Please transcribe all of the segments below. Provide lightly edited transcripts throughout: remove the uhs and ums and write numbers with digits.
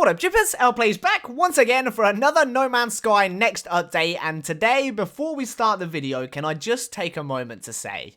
What up, Jippers? LPlay's back once again for another No Man's Sky Next update, and today, before we start the video, can I just take a moment to say...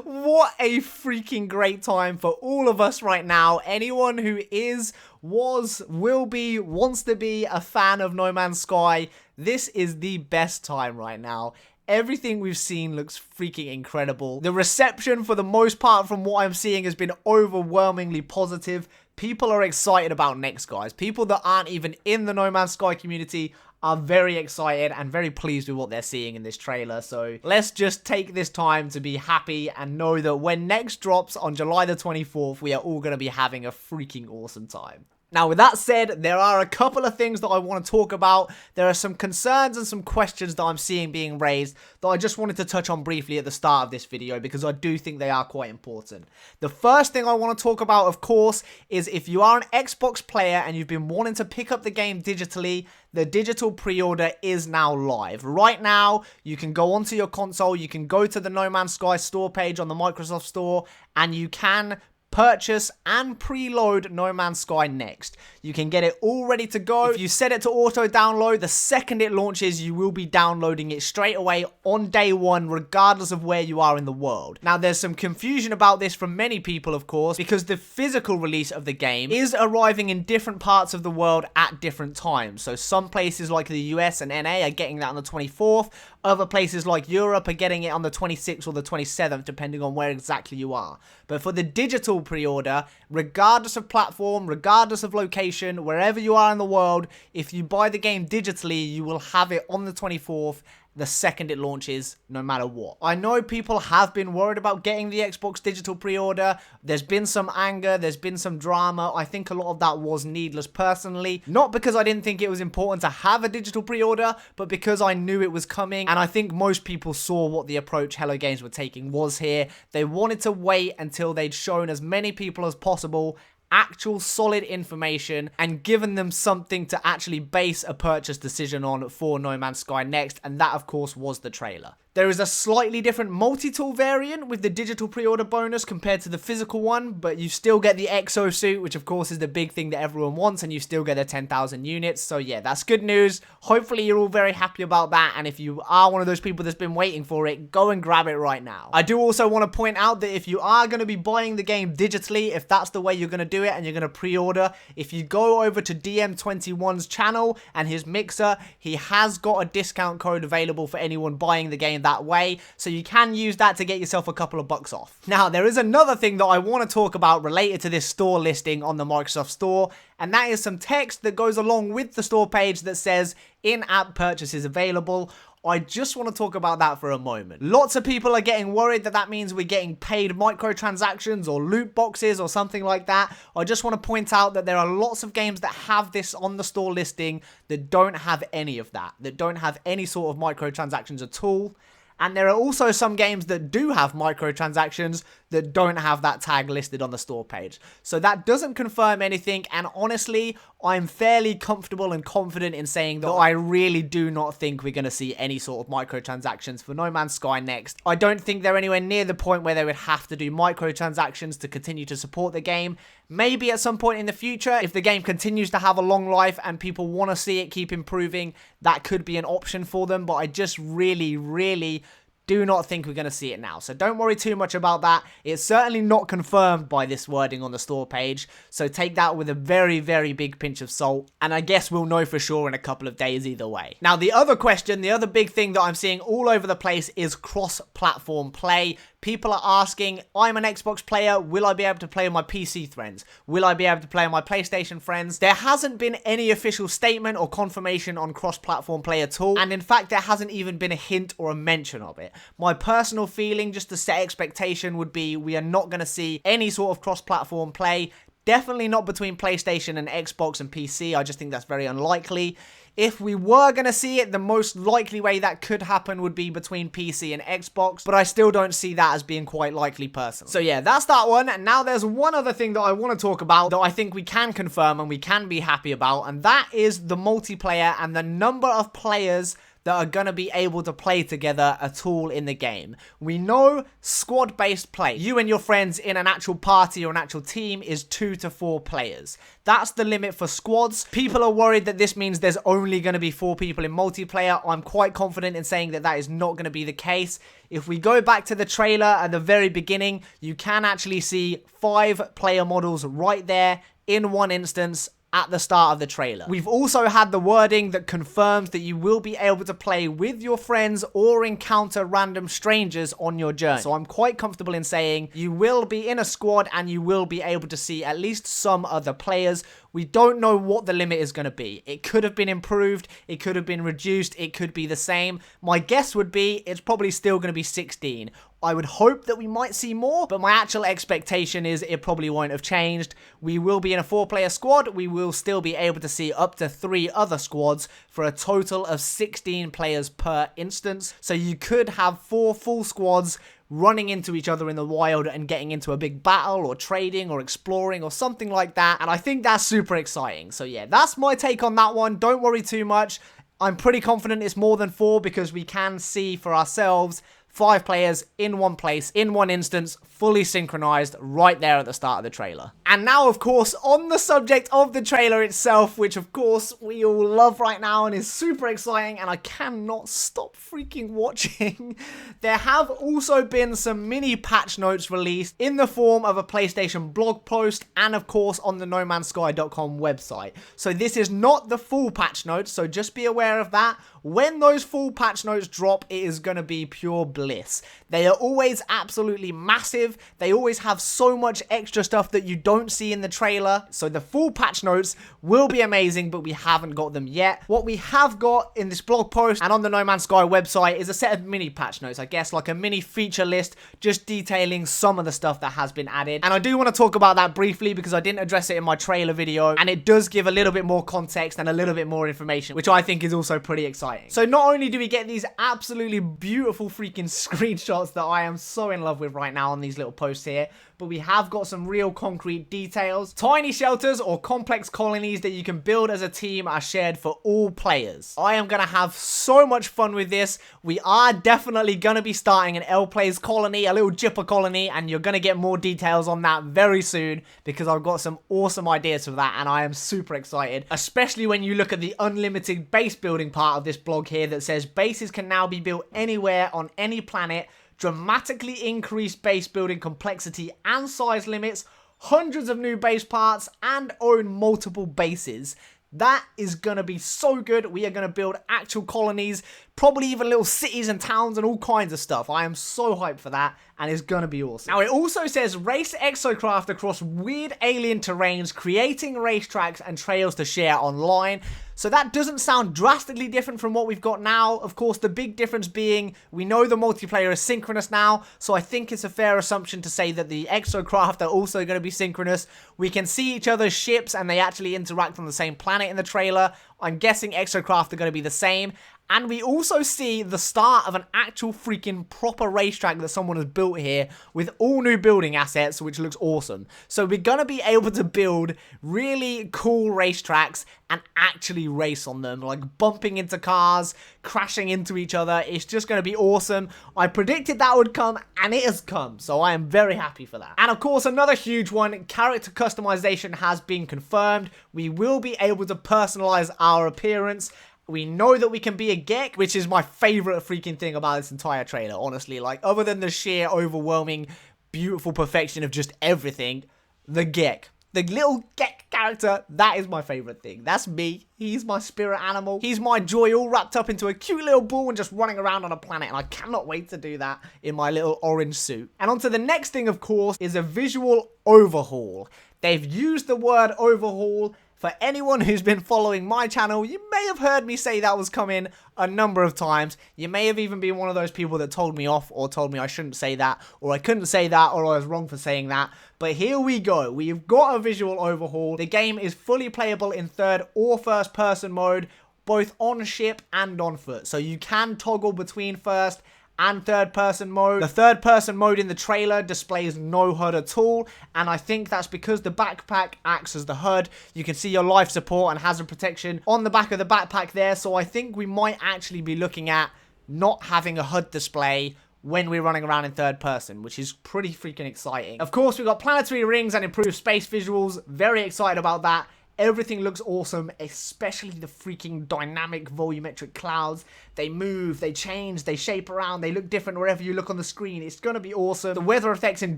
What a freaking great time for all of us right now. Anyone who is, was, will be, wants to be a fan of No Man's Sky, this is the best time right now. Everything we've seen looks freaking incredible. The reception, for the most part, from what I'm seeing, has been overwhelmingly positive. People are excited about Next, guys. People that aren't even in the No Man's Sky community are very excited and very pleased with what they're seeing in this trailer. So let's just take this time to be happy and know that when Next drops on July the 24th, we are all going to be having a freaking awesome time. Now, with that said, there are a couple of things that I want to talk about. There are some concerns and some questions that I'm seeing being raised that I just wanted to touch on briefly at the start of this video because I do think they are quite important. The first thing I want to talk about, of course, is if you are an Xbox player and you've been wanting to pick up the game digitally, the digital pre-order is now live. Right now, you can go onto your console, you can go to the No Man's Sky store page on the Microsoft Store, and you can purchase and preload No Man's Sky Next. You can get it all ready to go. If you set it to auto download, the second it launches, you will be downloading it straight away on day one, regardless of where you are in the world. Now, there's some confusion about this from many people, of course, because the physical release of the game is arriving in different parts of the world at different times. So some places like the US and NA are getting that on the 24th. Other places like Europe are getting it on the 26th or the 27th, depending on where exactly you are. But for the digital pre-order, regardless of platform, regardless of location, wherever you are in the world, if you buy the game digitally, you will have it on the 24th, the second it launches, no matter what. I know people have been worried about getting the Xbox digital pre-order. There's been some anger, there's been some drama. I think a lot of that was needless personally. Not because I didn't think it was important to have a digital pre-order, but because I knew it was coming. And I think most people saw what the approach Hello Games were taking was here. They wanted to wait until they'd shown as many people as possible actual solid information and given them something to actually base a purchase decision on for No Man's Sky Next, and that of course was the trailer. There is a slightly different multi-tool variant with the digital pre-order bonus compared to the physical one, but you still get the exosuit, which of course is the big thing that everyone wants, and you still get the 10,000 units. So yeah, that's good news. Hopefully you're all very happy about that, and if you are one of those people that's been waiting for it, go and grab it right now. I do also want to point out that if you are going to be buying the game digitally, if that's the way you're going to do it and you're going to pre-order, if you go over to DM21's channel and his mixer, he has got a discount code available for anyone buying the game that way, so you can use that to get yourself a couple of bucks off. Now, there is another thing that I want to talk about related to this store listing on the Microsoft Store, and that is some text that goes along with the store page that says in-app purchases available. I just want to talk about that for a moment. Lots of people are getting worried that that means we're getting paid microtransactions or loot boxes or something like that. I just want to point out that there are lots of games that have this on the store listing that don't have any of that don't have any sort of microtransactions at all. And there are also some games that do have microtransactions that don't have that tag listed on the store page. So that doesn't confirm anything, and honestly, I'm fairly comfortable and confident in saying that I really do not think we're going to see any sort of microtransactions for No Man's Sky Next. I don't think they're anywhere near the point where they would have to do microtransactions to continue to support the game. Maybe at some point in the future, if the game continues to have a long life and people want to see it keep improving, that could be an option for them, but I just really do not think we're going to see it now. So don't worry too much about that. It's certainly not confirmed by this wording on the store page, so take that with a very big pinch of salt, and I guess we'll know for sure in a couple of days either way. Now, the other question, the other big thing that I'm seeing all over the place is cross-platform play. People are asking, I'm an Xbox player, will I be able to play with my PC friends? Will I be able to play with my PlayStation friends? There hasn't been any official statement or confirmation on cross-platform play at all, and in fact, there hasn't even been a hint or a mention of it. My personal feeling, just to set expectation, would be we are not going to see any sort of cross-platform play. Definitely not between PlayStation and Xbox and PC. I just think that's very unlikely. If we were going to see it, the most likely way that could happen would be between PC and Xbox, but I still don't see that as being quite likely personally. So yeah, that's that one. And now there's one other thing that I want to talk about that I think we can confirm and we can be happy about, and that is the multiplayer and the number of players that are going to be able to play together at all in the game. We know squad-based play, you and your friends in an actual party or an actual team, is 2 to 4 players. That's the limit for squads. People are worried that this means there's only going to be 4 people in multiplayer. I'm quite confident in saying that that is not going to be the case. If we go back to the trailer at the very beginning, you can actually see 5 player models right there in one instance at the start of the trailer. We've also had the wording that confirms that you will be able to play with your friends or encounter random strangers on your journey. So I'm quite comfortable in saying you will be in a squad and you will be able to see at least some other players. We don't know what the limit is going to be. It could have been improved, it could have been reduced, it could be the same. My guess would be it's probably still going to be 16. I would hope that we might see more, but my actual expectation is it probably won't have changed. We will be in a 4-player squad. We will still be able to see up to 3 other squads for a total of 16 players per instance. So you could have 4 full squads running into each other in the wild and getting into a big battle or trading or exploring or something like that. And I think that's super exciting. So yeah, that's my take on that one. Don't worry too much. I'm pretty confident it's more than 4 because we can see for ourselves 5 players in one place, in one instance, fully synchronized right there at the start of the trailer. And now, of course, on the subject of the trailer itself, which of course we all love right now and is super exciting and I cannot stop freaking watching, there have also been some mini patch notes released in the form of a PlayStation blog post and of course on the nomansky.com website. So this is not the full patch notes, so just be aware of that. When those full patch notes drop, it is going to be pure bliss. They are always absolutely massive. They always have so much extra stuff that you don't see in the trailer. So the full patch notes will be amazing, but we haven't got them yet. What we have got in this blog post and on the No Man's Sky website is a set of mini patch notes, I guess, like a mini feature list, just detailing some of the stuff that has been added. And I do want to talk about that briefly because I didn't address it in my trailer video, and it does give a little bit more context and a little bit more information, which I think is also pretty exciting. So not only do we get these absolutely beautiful freaking screenshots that I am so in love with right now on these little posts here, but we have got some real concrete details. Tiny shelters or complex colonies that you can build as a team are shared for all players. I am going to have so much fun with this. We are definitely going to be starting an L-Plays colony, a little Jipper colony, and you're going to get more details on that very soon because I've got some awesome ideas for that and I am super excited, especially when you look at the unlimited base building part of this blog here that says bases can now be built anywhere on any planet, dramatically increased base building complexity and size limits, hundreds of new base parts, and own multiple bases. That is going to be so good. We are going to build actual colonies, probably even little cities and towns and all kinds of stuff. I am so hyped for that, and it's going to be awesome. Now, it also says race exocraft across weird alien terrains, creating racetracks and trails to share online. So that doesn't sound drastically different from what we've got now. Of course, the big difference being we know the multiplayer is synchronous now, so I think it's a fair assumption to say that the exocraft are also going to be synchronous. We can see each other's ships and they actually interact on the same planet in the trailer. I'm guessing exocraft are going to be the same. And we also see the start of an actual freaking proper racetrack that someone has built here with all new building assets, which looks awesome. So we're going to be able to build really cool racetracks and actually race on them, like bumping into cars, crashing into each other. It's just going to be awesome. I predicted that would come and it has come, so I am very happy for that. And of course, another huge one, character customization has been confirmed. We will be able to personalize our appearance. We know that we can be a Gek, which is my favorite freaking thing about this entire trailer, honestly. Like, other than the sheer, overwhelming, beautiful perfection of just everything, the Gek. The little Gek character, that is my favorite thing. That's me. He's my spirit animal. He's my joy, all wrapped up into a cute little ball and just running around on a planet. And I cannot wait to do that in my little orange suit. And on to the next thing, of course, is a visual overhaul. They've used the word overhaul. For anyone who's been following my channel, you may have heard me say that was coming a number of times. You may have even been one of those people that told me off or told me I shouldn't say that, or I couldn't say that, or I was wrong for saying that. But here we go. We've got a visual overhaul. The game is fully playable in third or first person mode, both on ship and on foot. So you can toggle between first and third person mode. The third person mode in the trailer displays no HUD at all, and I think that's because the backpack acts as the HUD. You can see your life support and hazard protection on the back of the backpack there, so I think we might actually be looking at not having a HUD display when we're running around in third person, which is pretty freaking exciting. Of course, we've got planetary rings and improved space visuals. Very excited about that. Everything looks awesome, especially the freaking dynamic volumetric clouds. They move, they change, they shape around, they look different wherever you look on the screen. It's gonna be awesome. The weather effects in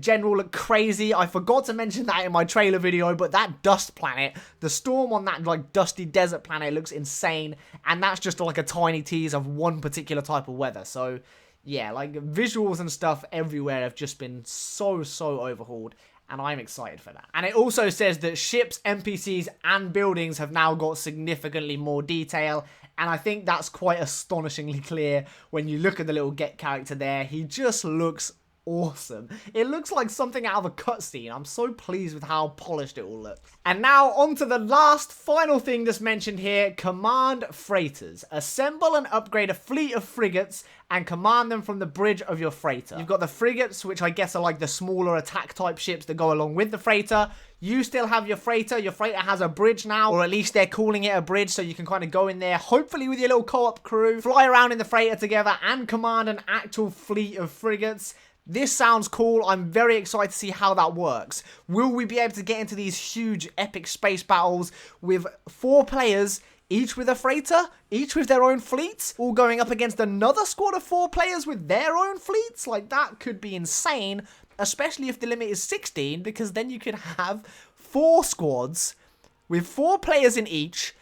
general look crazy. I forgot to mention that in my trailer video, but that dust planet, the storm on that like dusty desert planet looks insane, and that's just like a tiny tease of one particular type of weather. So yeah, like visuals and stuff everywhere have just been so overhauled, and I'm excited for that. And it also says that ships, NPCs, and buildings have now got significantly more detail, and I think that's quite astonishingly clear when you look at the little Get character there. He just looks awesome. It looks like something out of a cutscene. I'm so pleased with how polished it all looks. And now on to the last final thing that's mentioned here, command freighters. Assemble and upgrade a fleet of frigates and command them from the bridge of your freighter. You've got the frigates, which I guess are like the smaller attack type ships that go along with the freighter. You still have your freighter. Your freighter has a bridge now, or at least they're calling it a bridge, so you can kind of go in there, hopefully with your little co-op crew, fly around in the freighter together and command an actual fleet of frigates. This sounds cool. I'm very excited to see how that works. Will we be able to get into these huge epic space battles with 4 players, each with a freighter, each with their own fleets, all going up against another squad of 4 players with their own fleets? Like, that could be insane, especially if the limit is 16, because then you could have 4 squads with 4 players in each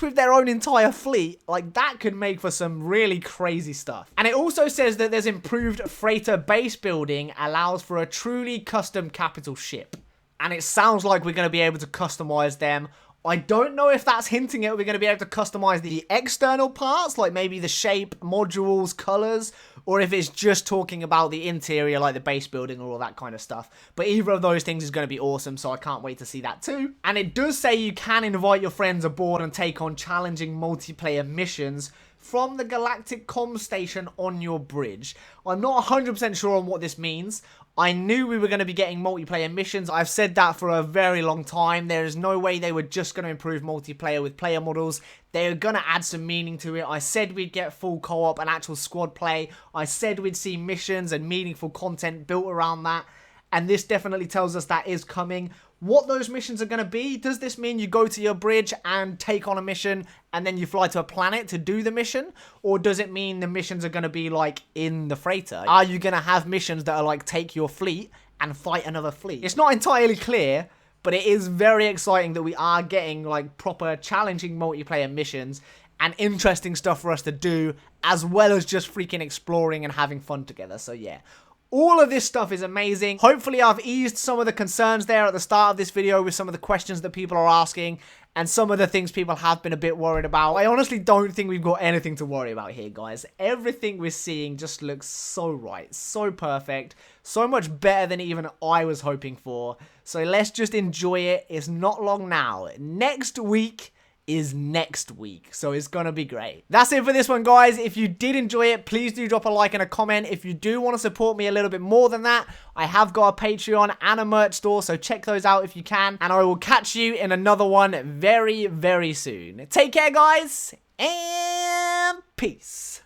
with their own entire fleet. Like, that could make for some really crazy stuff. And it also says that there's improved freighter base building, allows for a truly custom capital ship. And it sounds like we're going to be able to customize them. I don't know if that's hinting at we're going to be able to customize the external parts, like maybe the shape, modules, colors, or if it's just talking about the interior, like the base building or all that kind of stuff. But either of those things is going to be awesome, so I can't wait to see that too. And it does say you can invite your friends aboard and take on challenging multiplayer missions from the galactic comm station on your bridge. I'm not 100% sure on what this means. I knew we were going to be getting multiplayer missions. I've said that for a very long time. There is no way they were just going to improve multiplayer with player models. They're going to add some meaning to it. I said we'd get full co-op and actual squad play. I said we'd see missions and meaningful content built around that. And this definitely tells us that is coming. What those missions are going to be, does this mean you go to your bridge and take on a mission and then you fly to a planet to do the mission? Or does it mean the missions are going to be like in the freighter? Are you going to have missions that are like take your fleet and fight another fleet? It's not entirely clear, but it is very exciting that we are getting like proper challenging multiplayer missions and interesting stuff for us to do, as well as just freaking exploring and having fun together. So yeah. All of this stuff is amazing. Hopefully I've eased some of the concerns there at the start of this video with some of the questions that people are asking and some of the things people have been a bit worried about. I honestly don't think we've got anything to worry about here, guys. Everything we're seeing just looks so right, so perfect, so much better than even I was hoping for. So let's just enjoy it. It's not long now. Next week is next week, so it's gonna be great. That's it for this one, guys. If you did enjoy it, please do drop a like and a comment. If you do want to support me a little bit more than that, I have got a Patreon and a merch store, so check those out if you can, and I will catch you in another one very soon. Take care, guys, and peace.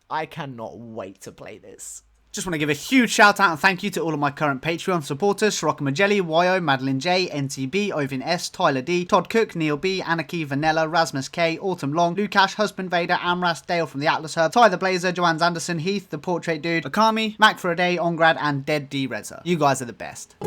I cannot wait to play this. Just want to give a huge shout out and thank you to all of my current Patreon supporters: Sirocco Majelli, YO, Madeline J, NTB, Ovin S, Tyler D, Todd Cook, Neil B, Anarchy, Vanilla, Rasmus K, Autumn Long, Lukash, Husband Vader, Amras, Dale from the Atlas Hub, Ty the Blazer, Joanne Anderson, Heath, The Portrait Dude, Akami, Mac for a Day, Ongrad, and Dead D Reza. You guys are the best.